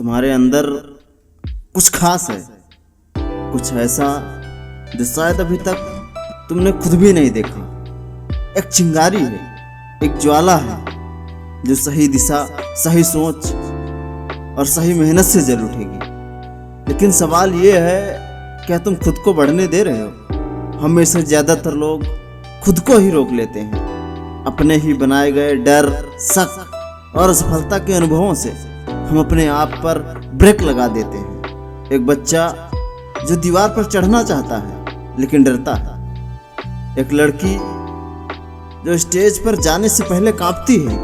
तुम्हारे अंदर कुछ खास है, कुछ ऐसा जो शायद अभी तक तुमने खुद भी नहीं देखा। एक चिंगारी है, एक ज्वाला है जो सही दिशा, सही सोच और सही मेहनत से जल उठेगी। लेकिन सवाल ये है, क्या तुम खुद को बढ़ने दे रहे हो? हम में से ज्यादातर लोग खुद को ही रोक लेते हैं। अपने ही बनाए गए डर, शक और असफलता के अनुभवों से हम अपने आप पर ब्रेक लगा देते हैं। एक बच्चा जो दीवार पर चढ़ना चाहता है लेकिन डरता है। एक लड़की जो स्टेज पर जाने से पहले कांपती है।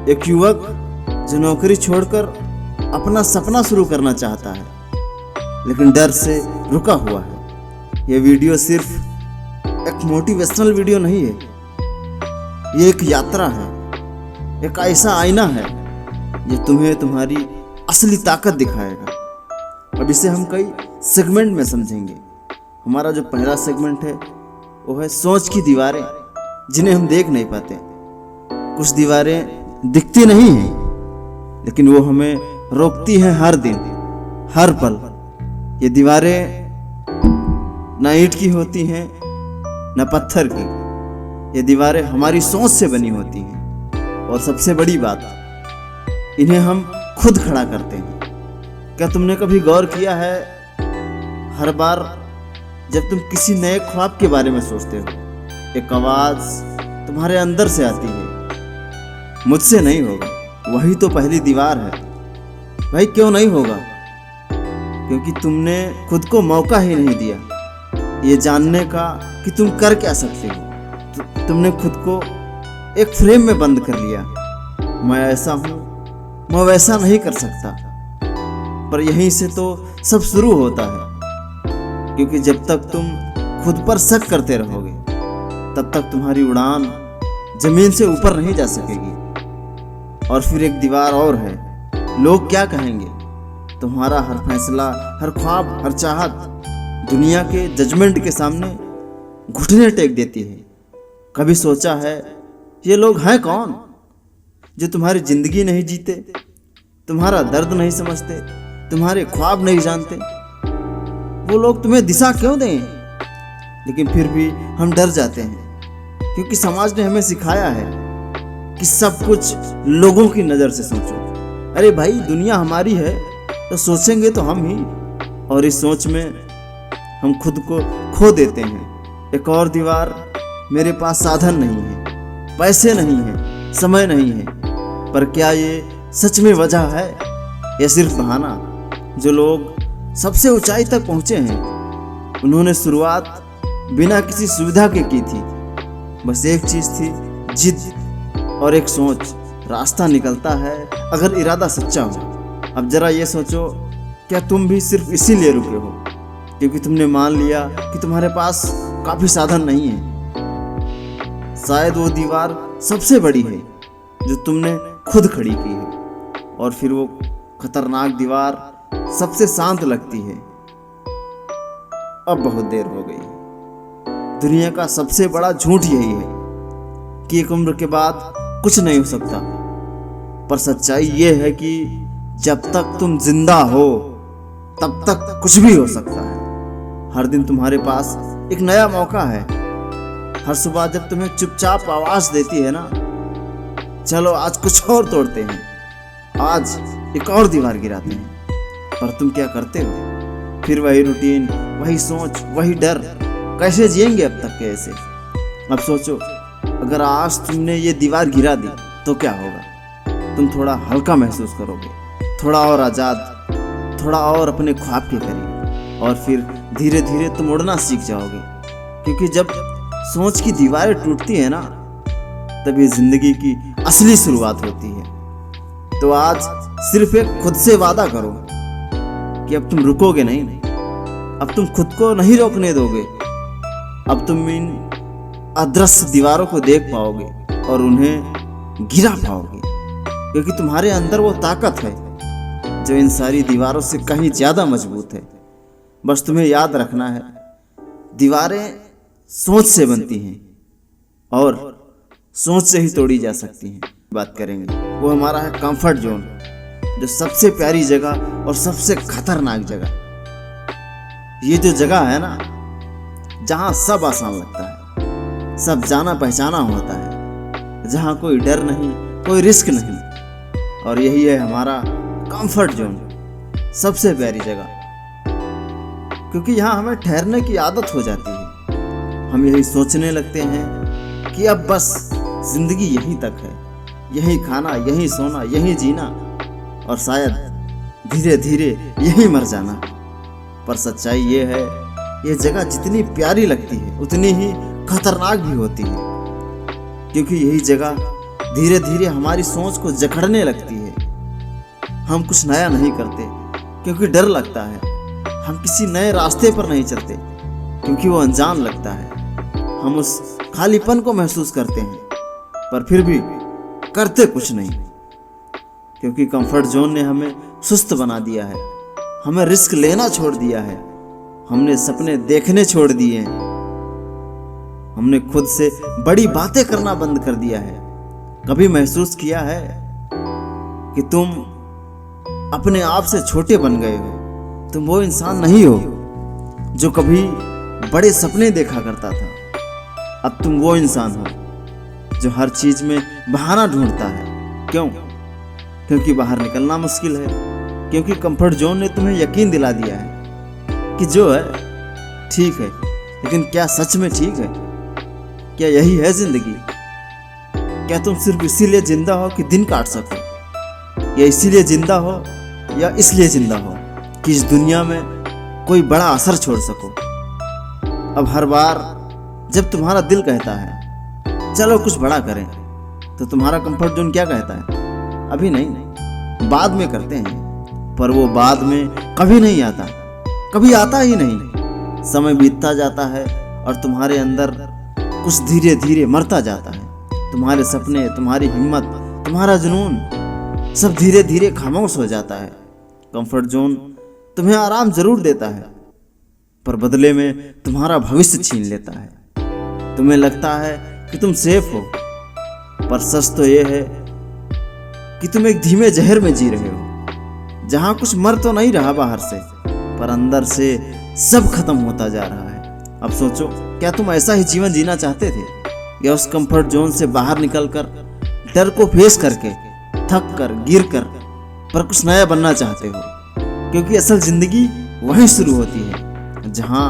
एक युवक जो नौकरी छोड़कर अपना सपना शुरू करना चाहता है लेकिन डर से रुका हुआ है। यह वीडियो सिर्फ एक मोटिवेशनल वीडियो नहीं है, ये एक यात्रा है, एक ऐसा आईना है जो तुम्हें तुम्हारी असली ताकत दिखाएगा। अब इसे हम कई सेगमेंट में समझेंगे। हमारा जो पहला सेगमेंट है वो है सोच की दीवारें, जिन्हें हम देख नहीं पाते। कुछ दीवारें दिखती नहीं हैं लेकिन वो हमें रोकती हैं हर दिन, हर पल। ये दीवारें ना ईंट की होती हैं न पत्थर की। ये दीवारें हमारी सोच से बनी होती हैं और सबसे बड़ी बात, इन्हें हम खुद खड़ा करते हैं। क्या तुमने कभी गौर किया है, हर बार जब तुम किसी नए ख्वाब के बारे में सोचते हो, एक आवाज तुम्हारे अंदर से आती है, मुझसे नहीं होगा। वही तो पहली दीवार है। भाई क्यों नहीं होगा? क्योंकि तुमने खुद को मौका ही नहीं दिया ये जानने का कि तुम कर क्या सकते हो। तुमने खुद को एक फ्रेम में बंद कर लिया। मैं ऐसा हूं, मैं वैसा नहीं कर सकता। पर यहीं से तो सब शुरू होता है, क्योंकि जब तक तुम खुद पर शक करते रहोगे तब तक तुम्हारी उड़ान जमीन से ऊपर नहीं जा सकेगी। और फिर एक दीवार और है, लोग क्या कहेंगे। तुम्हारा हर फैसला, हर ख्वाब, हर चाहत दुनिया के जजमेंट के सामने घुटने टेक देती है। कभी सोचा है ये लोग हैं कौन जो तुम्हारी जिंदगी नहीं जीते, तुम्हारा दर्द नहीं समझते, तुम्हारे ख्वाब नहीं जानते? वो लोग तुम्हें दिशा क्यों दें? लेकिन फिर भी हम डर जाते हैं, क्योंकि समाज ने हमें सिखाया है कि सब कुछ लोगों की नज़र से सोचो। अरे भाई, दुनिया हमारी है तो सोचेंगे तो हम ही। और इस सोच में हम खुद को खो देते हैं। एक और दीवार, मेरे पास साधन नहीं है, पैसे नहीं है, समय नहीं है। पर क्या ये सच में वजह है या सिर्फ बहाना? जो लोग सबसे ऊंचाई तक पहुंचे हैं उन्होंने शुरुआत बिना किसी सुविधा के की थी। बस एक चीज थी, जिद और एक सोच। रास्ता निकलता है अगर इरादा सच्चा हो। अब जरा ये सोचो, क्या तुम भी सिर्फ इसीलिए रुके हो क्योंकि तुमने मान लिया कि तुम्हारे पास काफी साधन नहीं है? शायद वो दीवार सबसे बड़ी है जो तुमने खुद खड़ी की है। और फिर वो खतरनाक दीवार सबसे शांत लगती है। अब बहुत देर हो गई। दुनिया का सबसे बड़ा झूठ यही है कि एक उम्र के बाद कुछ नहीं हो सकता। पर सच्चाई ये है कि जब तक तुम जिंदा हो तब तक कुछ भी हो सकता है। हर दिन तुम्हारे पास एक नया मौका है। हर सुबह जब तुम्हें चुपचाप आवाज देती है ना, चलो आज कुछ और तोड़ते हैं, आज एक और दीवार गिराते हैं। पर तुम क्या करते हो? फिर वही रूटीन, वही सोच, वही डर। कैसे जिएंगे अब तक के ऐसे? अब सोचो, अगर आज तुमने ये दीवार गिरा दी तो क्या होगा? तुम थोड़ा हल्का महसूस करोगे, थोड़ा और आजाद, थोड़ा और अपने ख्वाब के करीब। और फिर धीरे धीरे तुम उड़ना सीख जाओगे, क्योंकि जब सोच की दीवारें टूटती है ना, तभी जिंदगी की असली शुरुआत होती है। तो आज सिर्फ एक खुद से वादा करो कि अब तुम रुकोगे नहीं, अब तुम खुद को नहीं रोकने दोगे। अब तुम इन अदृश्य दीवारों को देख पाओगे और उन्हें गिरा पाओगे, क्योंकि तुम्हारे अंदर वो ताकत है जो इन सारी दीवारों से कहीं ज्यादा मजबूत है। बस तुम्हें याद रखना है, दीवारें सोच से बनती हैं और सोच से ही तोड़ी जा सकती हैं। बात करेंगे वो हमारा है कंफर्ट जोन, जो सबसे प्यारी जगह और सबसे खतरनाक जगह, ये जो जगह है ना, जहाँ सब आसान लगता है, सब जाना पहचाना होता है, जहाँ कोई डर नहीं, कोई रिस्क नहीं, और यही है हमारा कंफर्ट जोन, सबसे प्यारी जगह। क्योंकि यहाँ हमें ठहरने की आदत हो जाती है। हम यही सोचने लगते हैं कि अब बस जिंदगी यहीं तक है, यहीं खाना, यहीं सोना, यहीं जीना, और शायद धीरे धीरे यहीं मर जाना। पर सच्चाई ये है, ये जगह जितनी प्यारी लगती है उतनी ही खतरनाक भी होती है। क्योंकि यही जगह धीरे धीरे हमारी सोच को जकड़ने लगती है। हम कुछ नया नहीं करते क्योंकि डर लगता है। हम किसी नए रास्ते पर नहीं चलते क्योंकि वो अनजान लगता है। हम उस खालीपन को महसूस करते हैं, पर फिर भी करते कुछ नहीं, क्योंकि कंफर्ट जोन ने हमें सुस्त बना दिया है। हमें रिस्क लेना छोड़ दिया है। हमने सपने देखने छोड़ दिए हैं। हमने खुद से बड़ी बातें करना बंद कर दिया है। कभी महसूस किया है कि तुम अपने आप से छोटे बन गए हो? तुम वो इंसान नहीं हो जो कभी बड़े सपने देखा करता था। अब तुम वो इंसान हो जो हर चीज में बहाना ढूंढता है। क्यों? क्योंकि बाहर निकलना मुश्किल है। क्योंकि कंफर्ट जोन ने तुम्हें यकीन दिला दिया है कि जो है ठीक है, लेकिन क्या सच में ठीक है? क्या यही है जिंदगी? क्या तुम सिर्फ इसीलिए जिंदा हो कि दिन काट सको, या इसीलिए जिंदा हो या इसलिए जिंदा हो कि इस दुनिया में कोई बड़ा असर छोड़ सको? अब हर बार जब तुम्हारा दिल कहता है चलो कुछ बड़ा करें, तो तुम्हारा कंफर्ट जोन क्या कहता है? अभी नहीं, बाद में करते हैं। पर वो बाद में कभी नहीं आता, कभी आता ही नहीं। समय बीतता जाता है और तुम्हारे अंदर कुछ धीरे धीरे मरता जाता है। तुम्हारे सपने, तुम्हारी हिम्मत, तुम्हारा जुनून सब धीरे धीरे खामोश हो जाता है। कंफर्ट जोन तुम्हें आराम जरूर देता है, पर बदले में तुम्हारा भविष्य छीन लेता है। तुम्हें लगता है कि तुम सेफ हो, पर सच तो यह है कि तुम एक धीमे जहर में जी रहे हो, जहां कुछ मर तो नहीं रहा बाहर से, पर अंदर से सब खत्म होता जा रहा है। अब सोचो, क्या तुम ऐसा ही जीवन जीना चाहते थे, या उस कंफर्ट जोन से बाहर निकलकर डर को फेस करके, थक कर, गिर कर, पर कुछ नया बनना चाहते हो? क्योंकि असल जिंदगी वहीं शुरू होती है जहां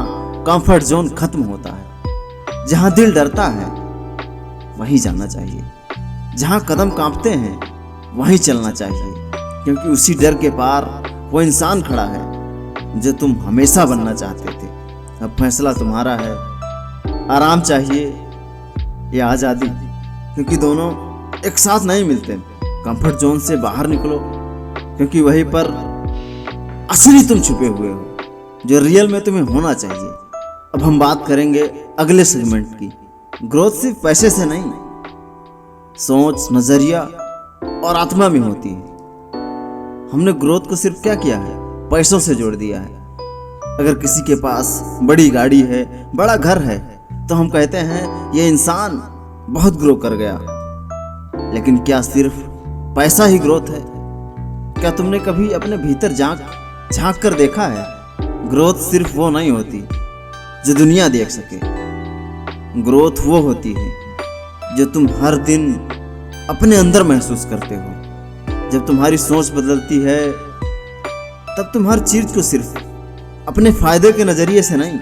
कंफर्ट जोन खत्म होता है। जहां दिल डरता है वहीं जाना चाहिए। जहां कदम कांपते हैं वहीं चलना चाहिए, क्योंकि उसी डर के पार वो इंसान खड़ा है जो तुम हमेशा बनना चाहते थे। अब फैसला तुम्हारा है, आराम चाहिए या आज़ादी, क्योंकि दोनों एक साथ नहीं मिलते। कंफर्ट जोन से बाहर निकलो, क्योंकि वहीं पर असली तुम छुपे हुए हो, जो रियल में तुम्हें होना चाहिए। अब हम बात करेंगे अगले सेगमेंट की। ग्रोथ सिर्फ पैसे से नहीं, सोच, नजरिया और आत्मा में होती है। हमने ग्रोथ को सिर्फ क्या किया है? पैसों से जोड़ दिया है। अगर किसी के पास बड़ी गाड़ी है, बड़ा घर है, तो हम कहते हैं ये इंसान बहुत ग्रो कर गया। लेकिन क्या सिर्फ पैसा ही ग्रोथ है? क्या तुमने कभी अपने भीतर झांक कर देखा है? ग्रोथ सिर्फ वो नहीं होती जो दुनिया देख सके। ग्रोथ वो होती है जो तुम हर दिन अपने अंदर महसूस करते हो। जब तुम्हारी सोच बदलती है, तब तुम हर चीज को सिर्फ अपने फायदे के नजरिए से नहीं,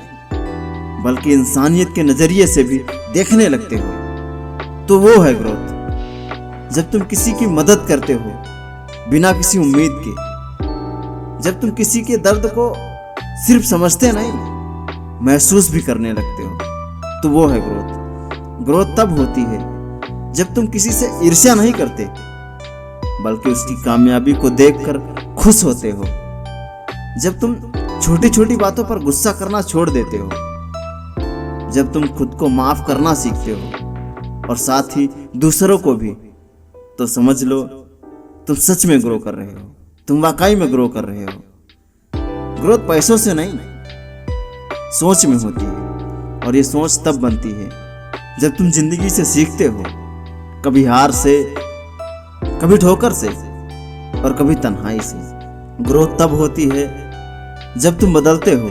बल्कि इंसानियत के नजरिए से भी देखने लगते हो। तो वो है ग्रोथ। जब तुम किसी की मदद करते हो बिना किसी उम्मीद के, जब तुम किसी के दर्द को सिर्फ समझते नहीं, महसूस भी करने लगते हो, तो वो है ग्रोथ। ग्रोथ तब होती है जब तुम किसी से ईर्ष्या नहीं करते, बल्कि उसकी कामयाबी को देखकर खुश होते हो। जब तुम छोटी छोटी बातों पर गुस्सा करना छोड़ देते हो, जब तुम खुद को माफ करना सीखते हो और साथ ही दूसरों को भी, तो समझ लो तुम सच में ग्रो कर रहे हो। तुम वाकई में ग्रो कर रहे हो। ग्रोथ पैसों से नहीं, सोच में होती है। और ये सोच तब बनती है जब तुम जिंदगी से सीखते हो, कभी हार से, कभी ठोकर से, और कभी तन्हाई से। ग्रोथ तब होती है जब तुम बदलते हो,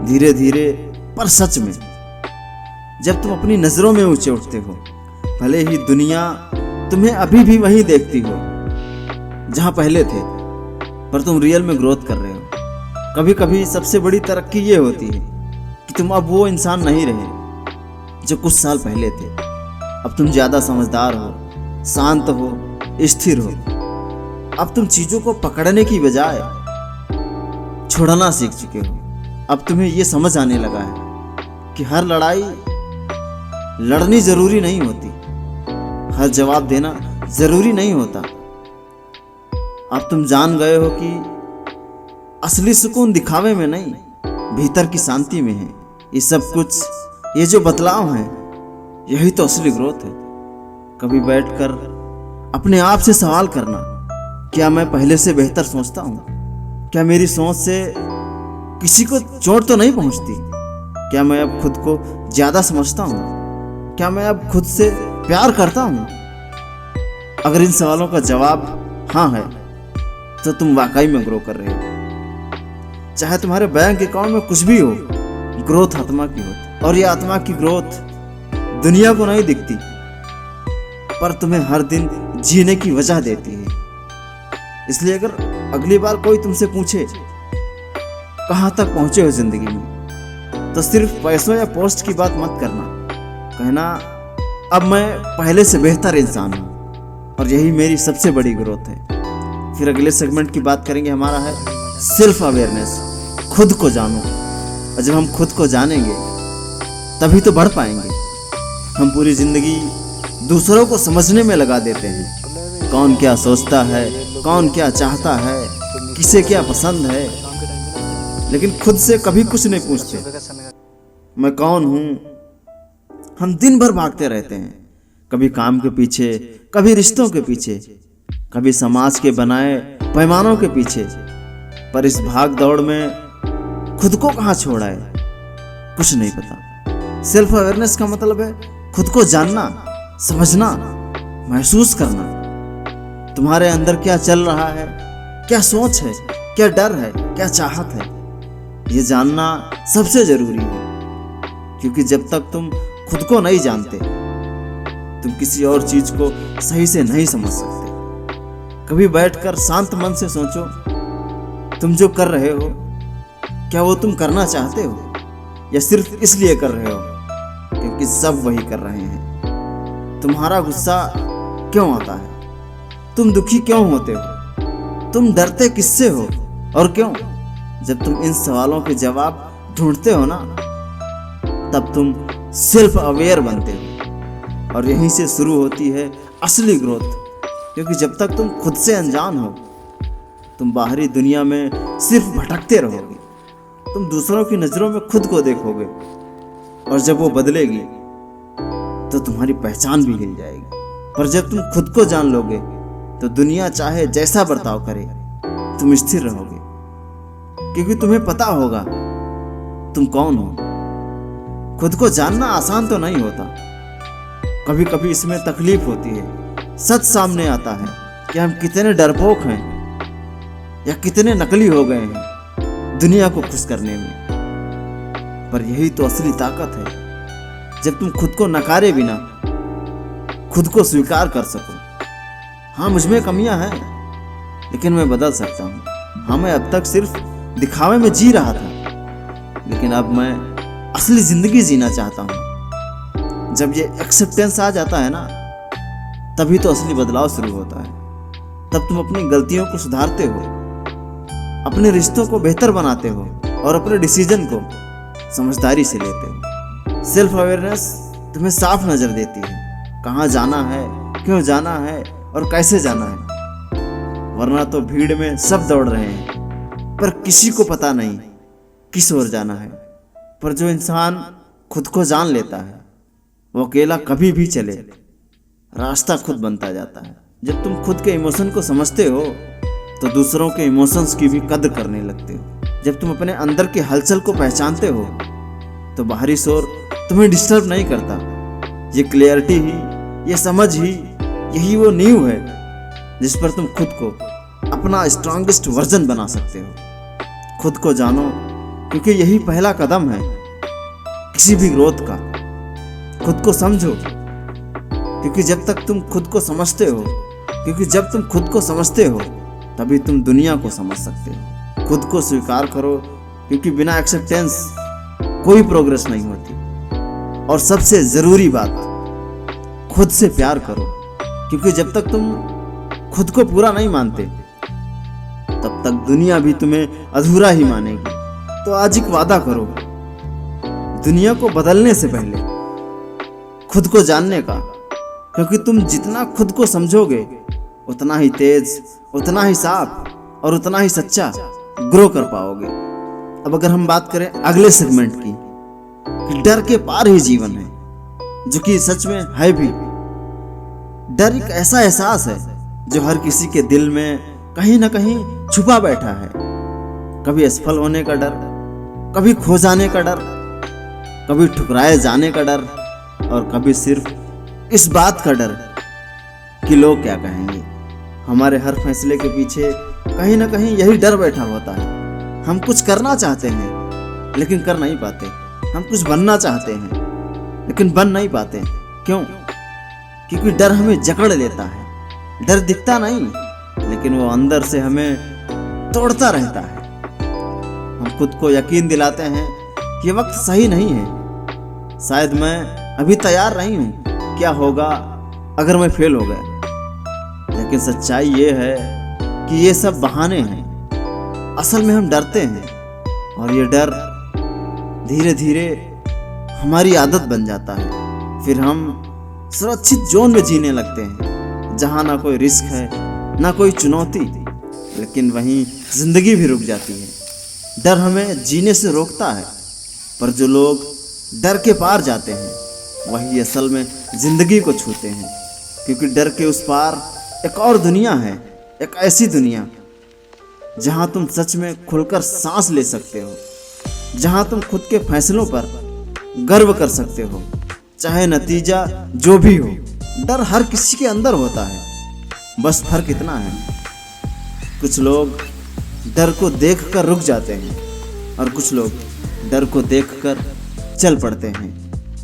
धीरे धीरे पर सच में। जब तुम अपनी नजरों में ऊंचे उठते हो, भले ही दुनिया तुम्हें अभी भी वहीं देखती हो जहां पहले थे, पर तुम रियल में ग्रोथ कर रहे हो। कभी कभी सबसे बड़ी तरक्की ये होती है कि तुम अब वो इंसान नहीं रहे जो कुछ साल पहले थे। अब तुम ज्यादा समझदार हो, शांत हो, स्थिर हो। अब तुम चीजों को पकड़ने की बजाय छोड़ना सीख चुके हो। अब तुम्हें ये समझ आने लगा है कि हर लड़ाई लड़नी जरूरी नहीं होती, हर जवाब देना जरूरी नहीं होता। अब तुम जान गए हो कि असली सुकून दिखावे में नहीं, भीतर की शांति में है। ये सब कुछ, ये जो बदलाव है, यही तो असली ग्रोथ है। कभी बैठकर अपने आप से सवाल करना, क्या मैं पहले से बेहतर सोचता हूँ? क्या मेरी सोच से किसी को चोट तो नहीं पहुंचती? क्या मैं अब खुद को ज्यादा समझता हूँ? क्या मैं अब खुद से प्यार करता हूँ? अगर इन सवालों का जवाब हाँ है तो तुम वाकई में ग्रो कर रहे हो। चाहे तुम्हारे बैंक अकाउंट में कुछ भी हो, ग्रोथ आत्मा की होती, और ये आत्मा की ग्रोथ दुनिया को नहीं दिखती, पर तुम्हें हर दिन जीने की वजह देती है। इसलिए अगर अगली बार कोई तुमसे पूछे कहाँ तक पहुंचे हो जिंदगी में, तो सिर्फ पैसों या पोस्ट की बात मत करना। कहना, अब मैं पहले से बेहतर इंसान हूँ और यही मेरी सबसे बड़ी ग्रोथ है। फिर अगले सेगमेंट की बात करेंगे, हमारा है सेल्फ अवेयरनेस, खुद को जानो। और जब हम खुद को जानेंगे तभी तो बढ़ पाएंगे। हम पूरी जिंदगी दूसरों को समझने में लगा देते हैं, कौन क्या सोचता है, कौन क्या चाहता है, किसे क्या पसंद है, लेकिन खुद से कभी कुछ नहीं पूछते, मैं कौन हूँ। हम दिन भर भागते रहते हैं, कभी काम के पीछे, कभी रिश्तों के पीछे, कभी समाज के बनाए पैमानों के पीछे, पर इस भाग दौड़ में खुद को कहाँ छोड़ा है, कुछ नहीं पता। सेल्फ अवेयरनेस का मतलब है खुद को जानना, समझना, महसूस करना। तुम्हारे अंदर क्या चल रहा है, क्या सोच है, क्या डर है, क्या चाहत है, ये जानना सबसे जरूरी है। क्योंकि जब तक तुम खुद को नहीं जानते, तुम किसी और चीज को सही से नहीं समझ सकते। कभी बैठकर शांत मन से सोचो, तुम जो कर रहे हो, क्या वो तुम करना चाहते हो या सिर्फ इसलिए कर रहे हो क्योंकि सब वही कर रहे हैं? तुम्हारा गुस्सा क्यों आता है? तुम दुखी क्यों होते हो? तुम डरते किससे हो और क्यों? जब तुम इन सवालों के जवाब ढूंढते हो ना, तब तुम सेल्फ अवेयर बनते हो। और यहीं से शुरू होती है असली ग्रोथ। क्योंकि जब तक तुम खुद से अनजान हो, तुम बाहरी दुनिया में सिर्फ भटकते रहोगे। तुम दूसरों की नजरों में खुद को देखोगे, और जब वो बदलेगी तो तुम्हारी पहचान भी हिल जाएगी। पर जब तुम खुद को जान लोगे तो दुनिया चाहे जैसा बर्ताव करे, तुम स्थिर रहोगे, क्योंकि तुम्हें पता होगा तुम कौन हो। खुद को जानना आसान तो नहीं होता, कभी कभी इसमें तकलीफ होती है। सच सामने आता है कि हम कितने डरपोक हैं या कितने नकली हो गए हैं दुनिया को खुश करने में। पर यही तो असली ताकत है, जब तुम खुद को नकारे बिना खुद को स्वीकार कर सको। हाँ, मुझमें कमियां हैं, लेकिन मैं बदल सकता हूँ। हाँ, मैं अब तक सिर्फ दिखावे में जी रहा था, लेकिन अब मैं असली जिंदगी जीना चाहता हूँ। जब ये एक्सेप्टेंस आ जाता है ना, तभी तो असली बदलाव शुरू होता है। तब तुम अपनी गलतियों को सुधारते हो, अपने रिश्तों को बेहतर बनाते हो और अपने डिसीजन को समझदारी से लेते हो। सेल्फ अवेयरनेस तुम्हें साफ नजर देती है, कहाँ जाना है, क्यों जाना है और कैसे जाना है। वरना तो भीड़ में सब दौड़ रहे हैं, पर किसी को पता नहीं किस ओर जाना है। पर जो इंसान खुद को जान लेता है, वो अकेला कभी भी चले, रास्ता खुद बनता जाता है। जब तुम खुद के इमोशन को समझते हो तो दूसरों के इमोशंस की भी कद्र करने लगते हो। जब तुम अपने अंदर के हलचल को पहचानते हो तो बाहरी शोर तुम्हें डिस्टर्ब नहीं करता। ये क्लियरिटी ही, ये समझ ही, यही वो नींव है जिस पर तुम खुद को अपना स्ट्रॉन्गेस्ट वर्जन बना सकते हो। खुद को जानो, क्योंकि यही पहला कदम है किसी भी ग्रोथ का। खुद को समझो, क्योंकि जब तक तुम खुद को समझते हो, क्योंकि जब तुम खुद को समझते हो तभी तुम दुनिया को समझ सकते हो। खुद को स्वीकार करो, क्योंकि बिना एक्सेप्टेंस कोई प्रोग्रेस नहीं होती। और सबसे ज़रूरी बात, खुद से प्यार करो, क्योंकि जब तक तुम खुद को पूरा नहीं मानते तब तक दुनिया भी तुम्हें अधूरा ही मानेगी। तो आज एक वादा करो, दुनिया को बदलने से पहले खुद को जानने का, क्योंकि तुम जितना खुद को समझोगे उतना ही तेज, उतना ही साफ और उतना ही सच्चा ग्रो कर पाओगे। अब अगर हम बात करें अगले सेगमेंट की, कि डर के पार ही जीवन है, जो कि सच में है भी। डर एक ऐसा एहसास है जो हर किसी के दिल में कहीं ना कहीं छुपा बैठा है। कभी असफल होने का डर, कभी खो जाने का डर, कभी ठुकराए जाने का डर, और कभी सिर्फ इस बात का डर कि लोग क्या कहेंगे। हमारे हर फैसले के पीछे कहीं ना कहीं यही डर बैठा होता है। हम कुछ करना चाहते हैं लेकिन कर नहीं पाते। हम कुछ बनना चाहते हैं लेकिन बन नहीं पाते। क्यों? क्योंकि डर हमें जकड़ लेता है। डर दिखता नहीं, लेकिन वो अंदर से हमें तोड़ता रहता है। हम खुद को यकीन दिलाते हैं कि वक्त सही नहीं है, शायद मैं अभी तैयार नहीं हूँ, क्या होगा अगर मैं फेल हो गया। लेकिन सच्चाई ये है कि ये सब बहाने हैं। असल में हम डरते हैं और ये डर धीरे धीरे हमारी आदत बन जाता है। फिर हम सुरक्षित जोन में जीने लगते हैं, जहाँ ना कोई रिस्क है ना कोई चुनौती, लेकिन वहीं जिंदगी भी रुक जाती है। डर हमें जीने से रोकता है, पर जो लोग डर के पार जाते हैं वही असल में जिंदगी को छूते हैं। क्योंकि डर के उस पार एक और दुनिया है, एक ऐसी दुनिया जहां तुम सच में खुलकर सांस ले सकते हो, जहां तुम खुद के फैसलों पर गर्व कर सकते हो, चाहे नतीजा जो भी हो। डर हर किसी के अंदर होता है, बस फर्क इतना है, कुछ लोग डर को देखकर रुक जाते हैं और कुछ लोग डर को देखकर चल पड़ते हैं।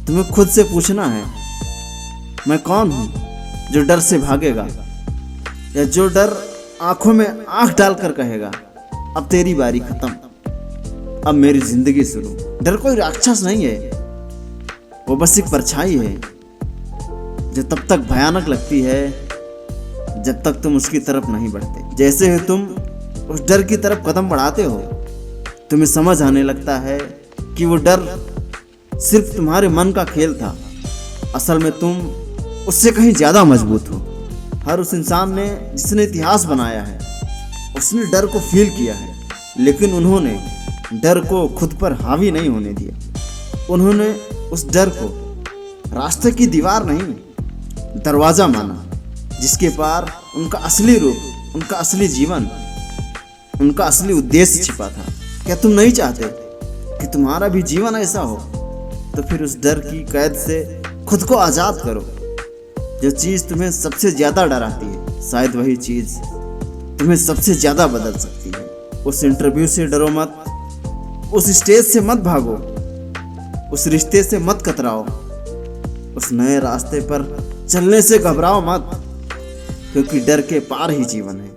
तुम्हें खुद से पूछना है, मैं कौन हूं जो डर से भागेगा, या जो डर आंखों में आंख डालकर कहेगा अब तेरी बारी खत्म, अब मेरी जिंदगी शुरू। डर कोई राक्षस नहीं है, वो बस एक परछाई है जो तब तक भयानक लगती है जब तक तुम उसकी तरफ नहीं बढ़ते। जैसे ही तुम उस डर की तरफ कदम बढ़ाते हो, तुम्हें समझ आने लगता है कि वो डर सिर्फ तुम्हारे मन का खेल था। असल में तुम उससे कहीं ज़्यादा मजबूत हो। हर उस इंसान ने जिसने इतिहास बनाया है, उसने डर को फील किया है, लेकिन उन्होंने डर को खुद पर हावी नहीं होने दिया। उन्होंने उस डर को रास्ते की दीवार नहीं, दरवाज़ा माना, जिसके पार उनका असली रूप, उनका असली जीवन, उनका असली उद्देश्य छिपा था। क्या तुम नहीं चाहते कि तुम्हारा भी जीवन ऐसा हो? तो फिर उस डर की कैद से खुद को आज़ाद करो। जो चीज़ तुम्हें सबसे ज़्यादा डराती है, शायद वही चीज़ तुम्हें सबसे ज़्यादा बदल सकती है। उस इंटरव्यू से डरो मत, उस स्टेज से मत भागो, उस रिश्ते से मत कतराओ, उस नए रास्ते पर चलने से घबराओ मत, क्योंकि डर के पार ही जीवन है।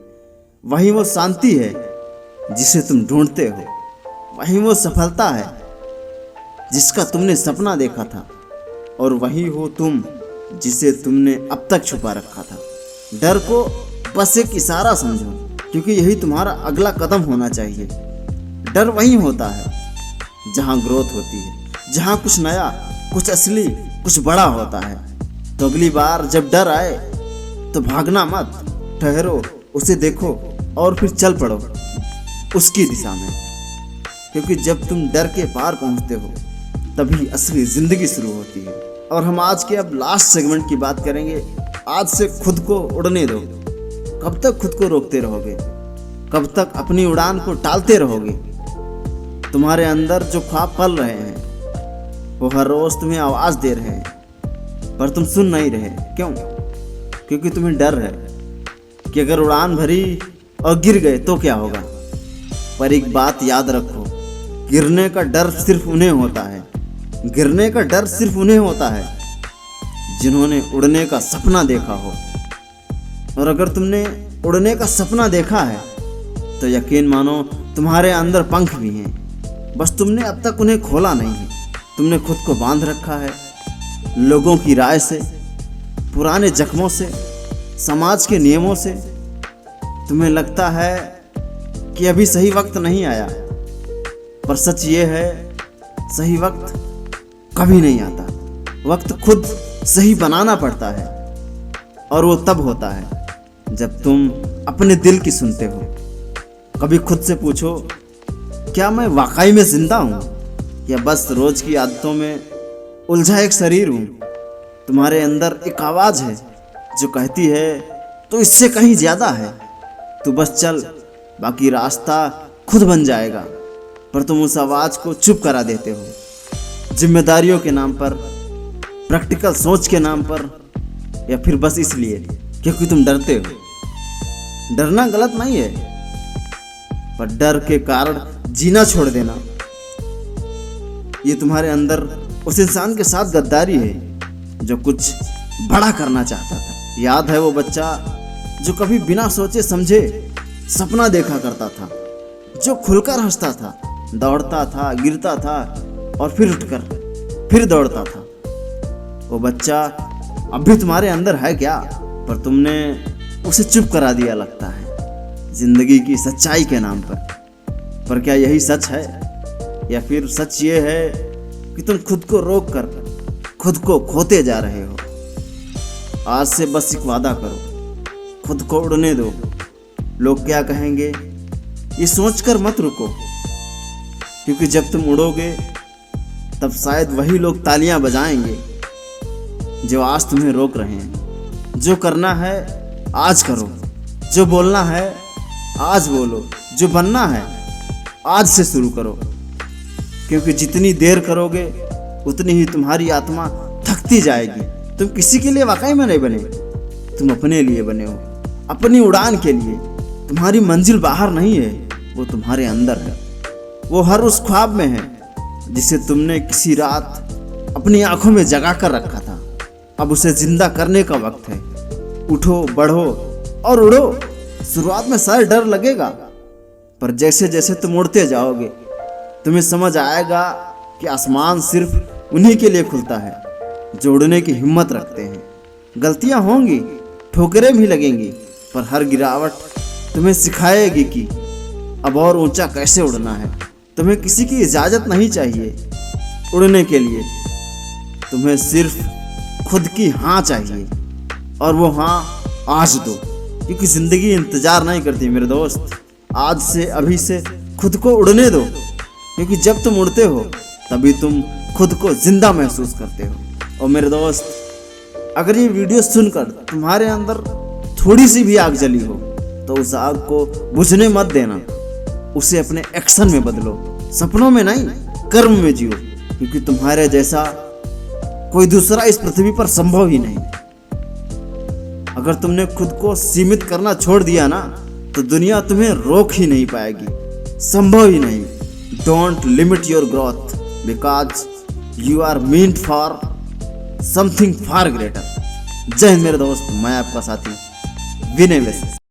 वही वो शांति है जिसे तुम ढूंढते हो, वही वो सफलता है जिसका तुमने सपना देखा था, और वही हो तुम जिसे तुमने अब तक छुपा रखा था। डर को बस एक इशारा समझो, क्योंकि यही तुम्हारा अगला कदम होना चाहिए। डर वही होता है जहाँ ग्रोथ होती है, जहाँ कुछ नया, कुछ असली, कुछ बड़ा होता है। तो अगली बार जब डर आए तो भागना मत, ठहरो, उसे देखो और फिर चल पड़ो उसकी दिशा में। क्योंकि जब तुम डर के पार पहुंचते हो तभी असली जिंदगी शुरू होती है। और हम आज के अब लास्ट सेगमेंट की बात करेंगे। आज से खुद को उड़ने दो। कब तक खुद को रोकते रहोगे? कब तक अपनी उड़ान को टालते रहोगे? तुम्हारे अंदर जो ख्वाब पल रहे हैं वो हर रोज तुम्हें आवाज़ दे रहे हैं, पर तुम सुन नहीं रहे। क्यों? क्योंकि तुम्हें डर है कि अगर उड़ान भरी और गिर गए तो क्या होगा। पर एक बात याद रखो, गिरने का डर सिर्फ उन्हें होता है, गिरने का डर सिर्फ उन्हें होता है जिन्होंने उड़ने का सपना देखा हो। और अगर तुमने उड़ने का सपना देखा है तो यकीन मानो तुम्हारे अंदर पंख भी हैं, बस तुमने अब तक उन्हें खोला नहीं है। तुमने खुद को बांध रखा है लोगों की राय से, पुराने जख्मों से, समाज के नियमों से। तुम्हें लगता है कि अभी सही वक्त नहीं आया, पर सच ये है सही वक्त कभी नहीं आता। वक्त खुद सही बनाना पड़ता है, और वो तब होता है जब तुम अपने दिल की सुनते हो। कभी खुद से पूछो, क्या मैं वाकई में जिंदा हूँ या बस रोज की आदतों में उलझा एक शरीर हूँ। तुम्हारे अंदर एक आवाज़ है जो कहती है तो इससे कहीं ज़्यादा है, तू बस चल, बाकी रास्ता खुद बन जाएगा। पर तुम उस आवाज़ को चुप करा देते हो, जिम्मेदारियों के नाम पर, प्रैक्टिकल सोच के नाम पर, या फिर बस इसलिए क्योंकि तुम डरते हो। डरना गलत नहीं है, पर डर के कारण जीना छोड़ देना, ये तुम्हारे अंदर उस इंसान के साथ गद्दारी है जो कुछ बड़ा करना चाहता था। याद है वो बच्चा जो कभी बिना सोचे समझे सपना देखा करता था, जो खुलकर हंसता था, दौड़ता था, गिरता था और फिर उठकर फिर दौड़ता था। वो बच्चा अब भी तुम्हारे अंदर है क्या, पर तुमने उसे चुप करा दिया लगता है, जिंदगी की सच्चाई के नाम पर। पर क्या यही सच है, या फिर सच ये है कि तुम खुद को रोक कर खुद को खोते जा रहे हो। आज से बस एक वादा करो, खुद को उड़ने दो। लोग क्या कहेंगे ये सोचकर मत रुको, क्योंकि जब तुम उड़ोगे तब शायद वही लोग तालियां बजाएंगे जो आज तुम्हें रोक रहे हैं। जो करना है आज करो, जो बोलना है आज बोलो, जो बनना है आज से शुरू करो। क्योंकि जितनी देर करोगे उतनी ही तुम्हारी आत्मा थकती जाएगी। तुम किसी के लिए वाकई में नहीं बने, तुम अपने लिए बने हो, अपनी उड़ान के लिए। तुम्हारी मंजिल बाहर नहीं है, वो तुम्हारे अंदर है। वो हर उस ख्वाब में है जिसे तुमने किसी रात अपनी आंखों में जगा कर रखा था। अब उसे जिंदा करने का वक्त है। उठो, बढ़ो और उड़ो। शुरुआत में शायद डर लगेगा, पर जैसे जैसे तुम उड़ते जाओगे तुम्हें समझ आएगा कि आसमान सिर्फ उन्हीं के लिए खुलता है जो उड़ने की हिम्मत रखते हैं। गलतियां होंगी, ठोकरें भी लगेंगी, पर हर गिरावट तुम्हें सिखाएगी कि अब और ऊंचा कैसे उड़ना है। तुम्हें किसी की इजाज़त नहीं चाहिए उड़ने के लिए, तुम्हें सिर्फ खुद की हाँ चाहिए, और वो हाँ आज दो, क्योंकि ज़िंदगी इंतज़ार नहीं करती मेरे दोस्त। आज से, अभी से खुद को उड़ने दो, क्योंकि जब तुम उड़ते हो तभी तुम खुद को जिंदा महसूस करते हो। और मेरे दोस्त, अगर ये वीडियो सुनकर तुम्हारे अंदर थोड़ी सी भी आग जली हो तो उस आग को बुझने मत देना, उसे अपने एक्शन में बदलो। सपनों में नहीं, कर्म में जियो, क्योंकि तुम्हारे जैसा कोई दूसरा इस पृथ्वी पर संभव ही नहीं। अगर तुमने खुद को सीमित करना छोड़ दिया ना, तो दुनिया तुम्हें रोक ही नहीं पाएगी, संभव ही नहीं। Don't limit your growth because you are meant for something far greater. Jai Hind मेरे दोस्त, मैं आपका साथी विनय वैसे।